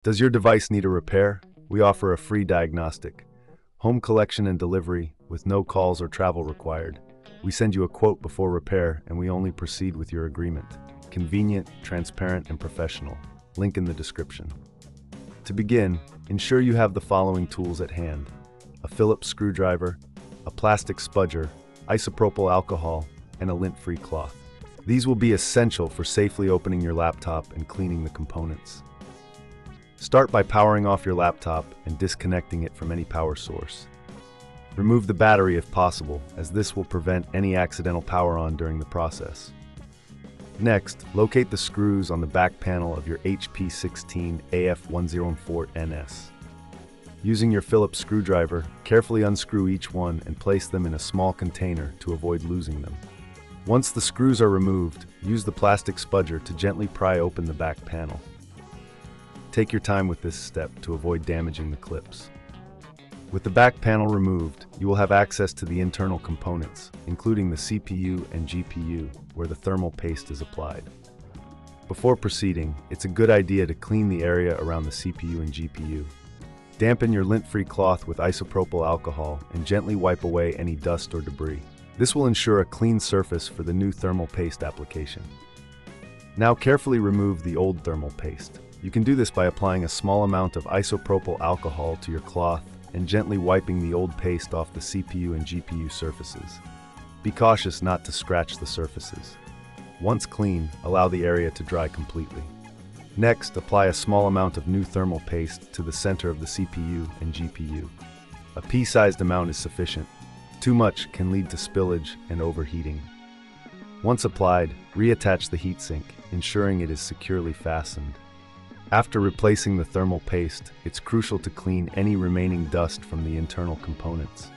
Does your device need a repair? We offer a free diagnostic, home collection and delivery with no calls or travel required. We send you a quote before repair and we only proceed with your agreement. Convenient, transparent, and professional. Link in the description. To begin, ensure you have the following tools at hand: a Phillips screwdriver, a plastic spudger, isopropyl alcohol, and a lint-free cloth. These will be essential for safely opening your laptop and cleaning the components. Start by powering off your laptop and disconnecting it from any power source. Remove the battery if possible, as this will prevent any accidental power on during the process. Next, locate the screws on the back panel of your HP16 af1014ns. Using your Phillips screwdriver, carefully unscrew each one and place them in a small container to avoid losing them. Once the screws are removed, use the plastic spudger to gently pry open the back panel. Take your time with this step to avoid damaging the clips. With the back panel removed, you will have access to the internal components, including the CPU and GPU, where the thermal paste is applied. Before proceeding, it's a good idea to clean the area around the CPU and GPU. Dampen your lint-free cloth with isopropyl alcohol and gently wipe away any dust or debris. This will ensure a clean surface for the new thermal paste application. Now carefully remove the old thermal paste. You can do this by applying a small amount of isopropyl alcohol to your cloth and gently wiping the old paste off the CPU and GPU surfaces. Be cautious not to scratch the surfaces. Once clean, allow the area to dry completely. Next, apply a small amount of new thermal paste to the center of the CPU and GPU. A pea-sized amount is sufficient. Too much can lead to spillage and overheating. Once applied, reattach the heatsink, ensuring it is securely fastened. After replacing the thermal paste, it's crucial to clean any remaining dust from the internal components.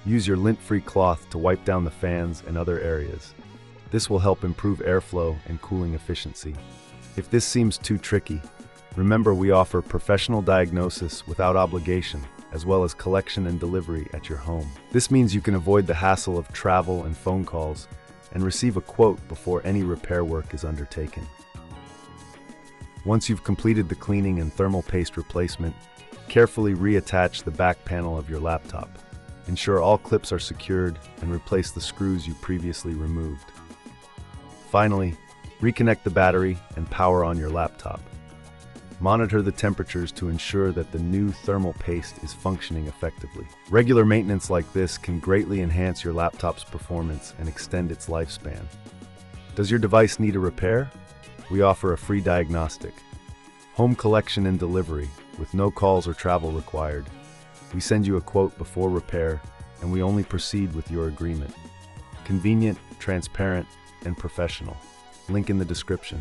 Use your lint-free cloth to wipe down the fans and other areas. This will help improve airflow and cooling efficiency. If this seems too tricky, remember we offer professional diagnosis without obligation, as well as collection and delivery at your home. This means you can avoid the hassle of travel and phone calls and receive a quote before any repair work is undertaken. Once you've completed the cleaning and thermal paste replacement, carefully reattach the back panel of your laptop. Ensure all clips are secured and replace the screws you previously removed. Finally, reconnect the battery and power on your laptop. Monitor the temperatures to ensure that the new thermal paste is functioning effectively. Regular maintenance like this can greatly enhance your laptop's performance and extend its lifespan. Does your device need a repair? We offer a free diagnostic, home collection and delivery with no calls or travel required. We send you a quote before repair and we only proceed with your agreement. Convenient, transparent, and professional. Link in the description.